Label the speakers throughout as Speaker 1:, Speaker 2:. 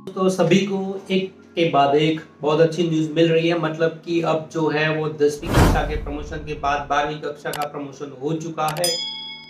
Speaker 1: तो सभी को एक के बाद एक बहुत अच्छी न्यूज़ मिल रही है। मतलब कि अब जो है वो 10वीं कक्षा के प्रमोशन के बाद 12वीं कक्षा का प्रमोशन हो चुका है।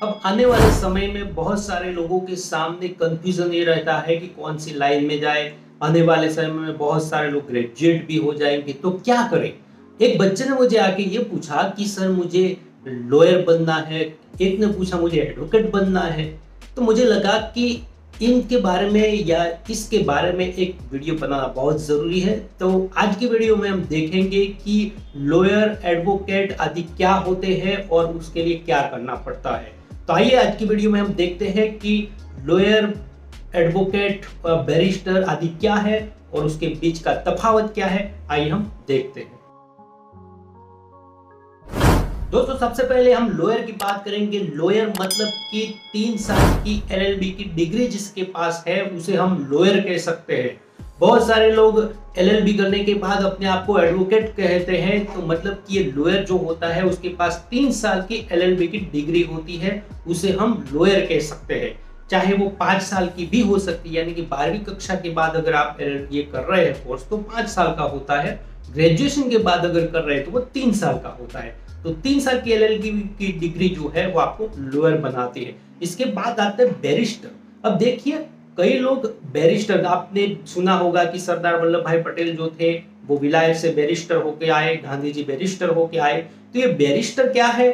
Speaker 1: अब आने वाले समय में बहुत सारे लोगों के सामने कंफ्यूजन ये रहता है कि कौन सी लाइन में जाए। आने वाले समय में बहुत सारे लोग ग्रेजुएट भी हो जाएंगे, तो क्या करें। एक बच्चे ने मुझे आके ये पूछा कि सर मुझे लॉयर बनना है, एक ने पूछा मुझे एडवोकेट बनना है। तो मुझे लगा कि इनके बारे में या इसके बारे में एक वीडियो बनाना बहुत ज़रूरी है। तो आज की वीडियो में हम देखेंगे कि लॉयर, एडवोकेट आदि क्या होते हैं और उसके लिए क्या करना पड़ता है। तो आइए आज की वीडियो में हम देखते हैं कि लॉयर, एडवोकेट, बैरिस्टर आदि क्या है और उसके बीच का तफावत क्या है। आइए हम देखते हैं। दोस्तों सबसे पहले हम लॉयर की बात करेंगे। लॉयर मतलब कि 3 साल की एलएलबी की डिग्री जिसके पास है उसे हम लॉयर कह सकते हैं। बहुत सारे लोग एलएलबी करने के बाद अपने आप को एडवोकेट कहते हैं, तो मतलब कि ये लॉयर जो होता है उसके पास 3 साल की एलएलबी की डिग्री होती है, उसे हम लॉयर कह सकते हैं। चाहे वो 5 साल की भी हो सकती है, यानी कि 12वीं कक्षा के बाद अगर आप ये कर रहे हैं कोर्स तो 5 साल का होता है। ग्रेजुएशन के बाद अगर कर रहे हैं तो वो 3 साल का होता है। तो 3 साल की एलएलबी की डिग्री जो है वो आपको लॉयर बनाती है। इसके बाद आते हैं बैरिस्टर। अब देखिए कई लोग बैरिस्टर, आपने सुना होगा कि सरदार वल्लभ भाई पटेल जो थे वो विलायत से बैरिस्टर होके आए, गांधी जी बैरिस्टर होके आए। तो ये बैरिस्टर क्या है,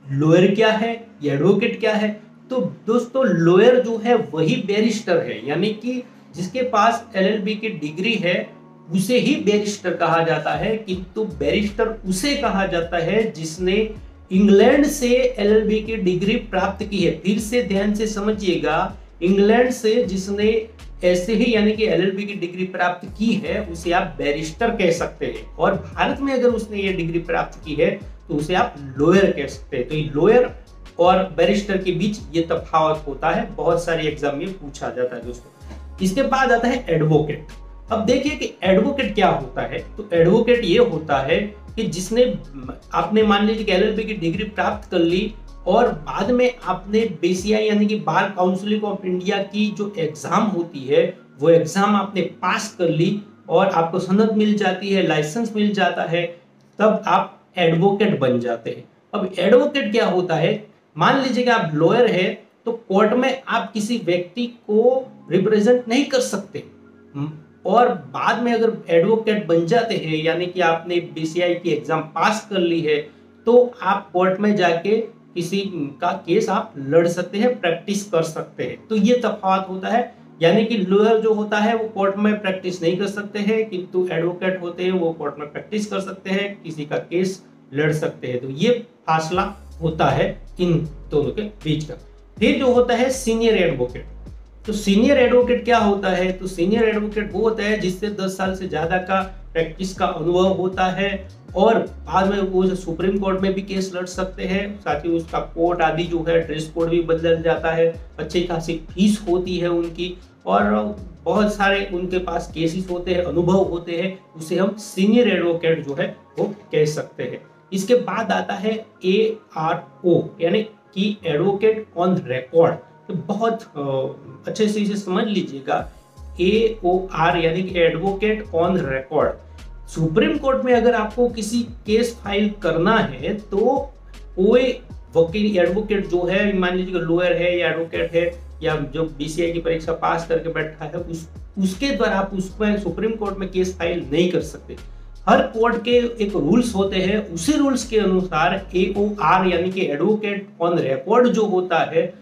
Speaker 1: लॉयर क्या है, ये एडवोकेट क्या है। तो दोस्तों लॉयर जो है वही बैरिस्टर है, यानी कि जिसके पास एलएलबी की डिग्री है उसे ही बैरिस्टर कहा जाता है। किंतु बैरिस्टर उसे कहा जाता है जिसने इंग्लैंड से एलएलबी की डिग्री प्राप्त की है। फिर से ध्यान से समझिएगा, इंग्लैंड से जिसने ऐसे ही यानी कि एलएलबी की डिग्री प्राप्त की है उसे आप बैरिस्टर कह सकते हैं। और भारत में अगर उसने ये डिग्री प्राप्त की है तो उसे आप लॉयर कह सकते हैं। तो ये लॉयर और बैरिस्टर के बीच ये तफावत होता है, बहुत सारे एग्जाम में पूछा जाता है दोस्तों। इसके बाद आता है एडवोकेट। अब देखिए कि एडवोकेट क्या होता है। तो एडवोकेट ये होता है कि जिसने, आपने मान लीजिए कि एलएलबी की डिग्री प्राप्त कर ली और बाद में आपने बीसीआई यानी कि बार काउंसिल ऑफ इंडिया की जो एग्जाम होती है वो एग्जाम आपने पास कर ली और आपको सनद मिल जाती है, लाइसेंस मिल जाता है, तब आप एडवोकेट बन जाते हैं। अब एडवोकेट क्या होता है, मान लीजिए कि आप लॉयर है तो कोर्ट में आप किसी व्यक्ति को रिप्रेजेंट नहीं कर सकते, और बाद में अगर एडवोकेट बन जाते हैं यानी कि आपने बीसीआई की एग्जाम पास कर ली है तो आप कोर्ट में जाके किसी का केस आप लड़ सकते हैं, प्रैक्टिस कर सकते हैं। तो ये तफावत होता है, यानी कि लॉयर जो होता है वो कोर्ट में प्रैक्टिस नहीं कर सकते हैं, किंतु एडवोकेट होते हैं वो कोर्ट में प्रैक्टिस कर सकते हैं, किसी का केस लड़ सकते हैं। तो ये फासला होता है इन दोनों के बीच का। फिर जो होता है सीनियर एडवोकेट। तो सीनियर एडवोकेट क्या होता है, तो सीनियर एडवोकेट वो होता है जिससे 10 साल से ज्यादा का प्रैक्टिस का अनुभव होता है और बाद में वो सुप्रीम कोर्ट में भी केस लड़ सकते हैं। साथ ही उसका कोर्ट आदि जो है ड्रेस कोड भी बदल जाता है, अच्छी खासी फीस होती है उनकी और बहुत सारे उनके पास केसेस होते हैं, अनुभव होते हैं, उसे हम सीनियर एडवोकेट जो है वो कह सकते हैं। इसके बाद आता है ARO यानी कि एडवोकेट ऑन रिकॉर्ड। तो बहुत अच्छे से इसे समझ लीजिएगा। AOR यानी कि advocate on record. Supreme court में अगर आपको किसी केस फाइल करना है तो कोई वकील, एडवोकेट जो है, मान लीजिए लॉयर है या एडवोकेट है या जो बीसीआई की परीक्षा पास करके बैठा है उसके द्वारा आप उसमें सुप्रीम कोर्ट में केस फाइल नहीं कर सकते। हर कोर्ट के एक रूल्स होते हैं, उसी रूल्स के अनुसार AOR यानी कि एडवोकेट ऑन रिकॉर्ड जो होता है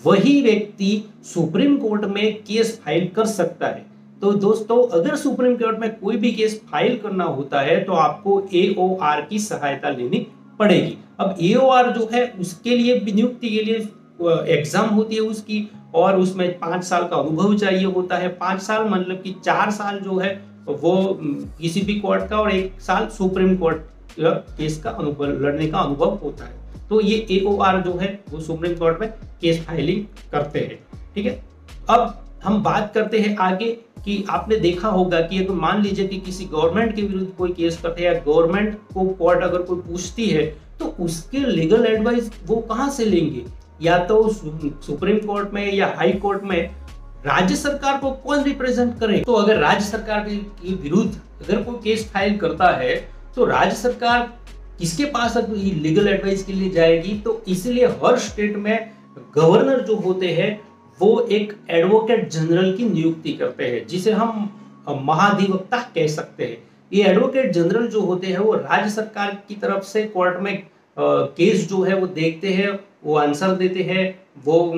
Speaker 1: वही व्यक्ति सुप्रीम कोर्ट में केस फाइल कर सकता है। तो दोस्तों अगर सुप्रीम कोर्ट में कोई भी केस फाइल करना होता है तो आपको AOR की सहायता लेनी पड़ेगी। अब AOR जो है उसके लिए भी नियुक्ति के लिए एग्जाम होती है उसकी, और उसमें 5 साल का अनुभव चाहिए होता है। 5 साल मतलब कि 4 साल जो है वो किसी भी कोर्ट का और 1 साल सुप्रीम कोर्ट केस का अनुभव, लड़ने का अनुभव होता है। तो ये AOR जो है वो सुप्रीम कोर्ट में केस फाइलिंग करते हैं। ठीक है, अब हम बात करते हैं आगे कि आपने देखा होगा कि अगर मान लीजिए कि किसी गवर्नमेंट के विरुद्ध कोई केस करते हैं या गवर्नमेंट को कोर्ट अगर कोई पूछती है तो उसके लीगल एडवाइस वो कहाँ से लेंगे, या तो सुप्रीम कोर्ट में या हाई कोर्ट में राज्य सरकार को कौन रिप्रेजेंट करे? तो अगर राज्य सरकार के विरुद्ध अगर कोई केस फाइल करता है तो राज्य सरकार किसके पास लीगल एडवाइस के लिए जाएगी? तो इसलिए हर स्टेट में गवर्नर जो होते हैं वो एक एडवोकेट जनरल की नियुक्ति करते हैं, जिसे हम महाधिवक्ता कह सकते हैं। ये एडवोकेट जनरल जो होते हैं वो राज्य सरकार की तरफ से कोर्ट में केस जो है वो देखते हैं, वो आंसर देते हैं, वो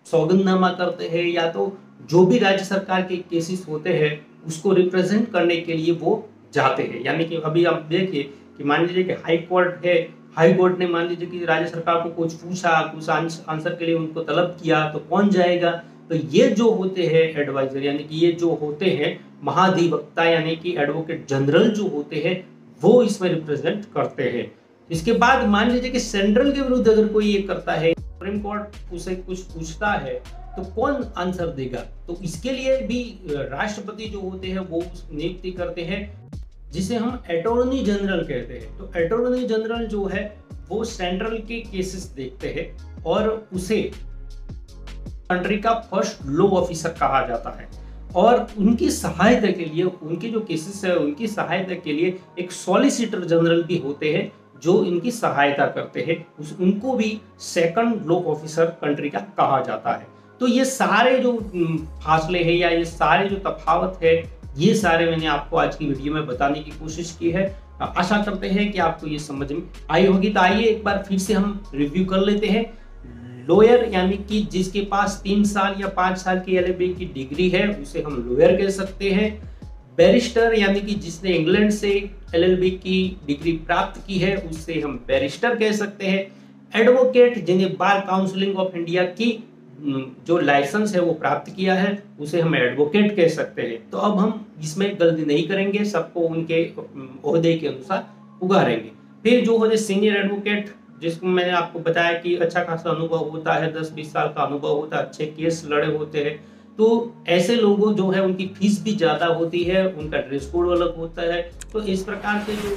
Speaker 1: सौगंधनामा करते हैं, या तो जो भी राज्य सरकार के केसेस होते हैं उसको रिप्रेजेंट करने के लिए वो जाते हैं। यानी कि अभी आप देखिए कि मान लीजिए कि हाई कोर्ट है, हाई कोर्ट ने मान लीजिए कि राज्य सरकार को कुछ पूछा, कुछ आंसर के लिए उनको तलब किया, तो कौन जाएगा? तो ये जो होते हैं एडवाइजर, यानी कि ये जो होते हैं महाधिवक्ता यानी कि एडवोकेट जनरल जो होते हैं वो इसमें रिप्रेजेंट करते हैं। इसके बाद मान लीजिए कि सेंट्रल के विरुद्ध अगर कोई ये करता है, सुप्रीम कोर्ट उसे कुछ पूछता है, तो कौन आंसर देगा? तो इसके लिए भी राष्ट्रपति जो होते हैं वो नियुक्ति करते हैं, जिसे हम अटॉर्नी जनरल कहते हैं। तो अटॉर्नी जनरल जो है वो सेंट्रल के केसेस देखते हैं और उसे कंट्री का फर्स्ट लॉ ऑफिसर कहा जाता है। और उनकी सहायता के लिए, उनके जो केसेस है उनकी सहायता के लिए एक सॉलिसिटर जनरल भी होते हैं जो इनकी सहायता करते हैं, उनको भी सेकंड लॉ ऑफिसर कंट्री का कहा जाता है। तो ये सारे जो फासले हैं या ये सारे जो तफावत है, ये सारे मैंने आपको आज की वीडियो में बताने की कोशिश की है। आशा करते हैं कि आपको ये समझ में आई होगी। तो आइए एक बार फिर से हम रिव्यू कर लेते हैं। लॉयर यानी कि जिसके पास 3 साल या 5 साल की LLB की डिग्री है उसे हम लॉयर कह सकते हैं। बैरिस्टर यानी कि जिसने इंग्लैंड से LLB की डिग्री प्राप्त की है उससे हम बैरिस्टर कह सकते हैं। एडवोकेट जिन्हें बार काउंसिलिंग ऑफ इंडिया की जो लाइसेंस है वो प्राप्त किया है उसे हम एडवोकेट कह सकते हैं। तो अब हम इसमें गलती नहीं करेंगे, सबको उनके ओहदे के अनुसार उगारेंगे। फिर जो होते सीनियर एडवोकेट, जिसको मैंने आपको बताया कि अच्छा खासा अनुभव होता है, 10-20 साल का अनुभव होता है, अच्छे केस लड़े होते हैं, तो ऐसे लोगों जो है उनकी फीस भी ज़्यादा होती है, उनका ड्रेस कोड अलग होता है। तो इस प्रकार से जो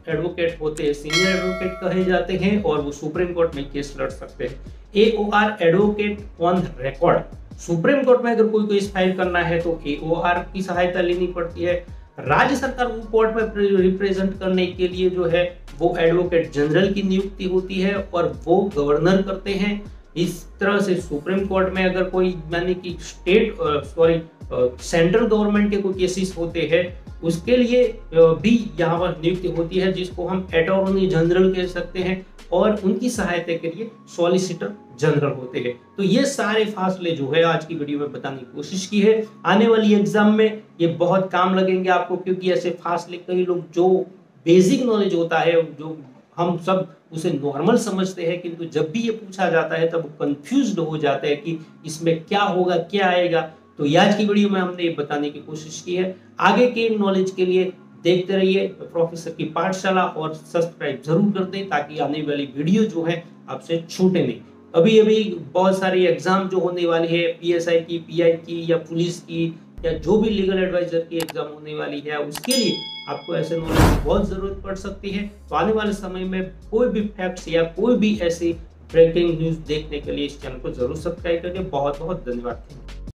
Speaker 1: एडवोकेट होते हैं सीनियर एडवोकेट कहे जाते हैं और वो सुप्रीम कोर्ट में केस लड़ सकते हैं। AOR advocate on record, supreme court में अगर कोई केस फाइल करना है तो AOR की सहायता लेनी पड़ती है। राज्य सरकार को कोर्ट में रिप्रेजेंट करने के लिए जो है वो एडवोकेट जनरल की नियुक्ति होती है और वो गवर्नर करते हैं। इस तरह से सुप्रीम कोर्ट में अगर कोई यानी कि सेंट्रल गवर्नमेंट के कोई केसेस होते हैं उसके लिए भी यहाँ पर नियुक्ति होती है, जिसको हम अटॉर्नी जनरल कह सकते हैं, और उनकी सहायता के लिए सॉलिसिटर जनरल होते हैं। तो ये सारे फासले जो है आज की वीडियो में बताने की कोशिश की है। आने वाली एग्जाम में ये बहुत काम लगेंगे आपको, क्योंकि ऐसे फासले कई लोग जो बेसिक नॉलेज होता है जो हम सब उसे नॉर्मल समझते हैं, किंतु जब भी ये पूछा जाता है तब कंफ्यूज्ड हो जाते हैं कि इसमें क्या होगा, क्या आएगा। तो आज की वीडियो में हमने ये बताने की कोशिश की है। आगे के नॉलेज के लिए देखते रहिए प्रोफेसर की पाठशाला और सब्सक्राइब जरूर कर दें ताकि आने वाली वीडियो जो है आपसे छूटे नहीं। अभी अभी बहुत सारी एग्जाम जो होने वाली है, PSI की, PI की या पुलिस की या जो भी लीगल एडवाइजर की एग्जाम होने वाली है, उसके लिए आपको ऐसे नॉलेज की बहुत जरूरत पड़ सकती है। तो आने वाले समय में कोई भी फैक्ट्स या कोई भी ऐसी ब्रेकिंग न्यूज देखने के लिए इस चैनल को जरूर सब्सक्राइब करिए। बहुत बहुत धन्यवाद।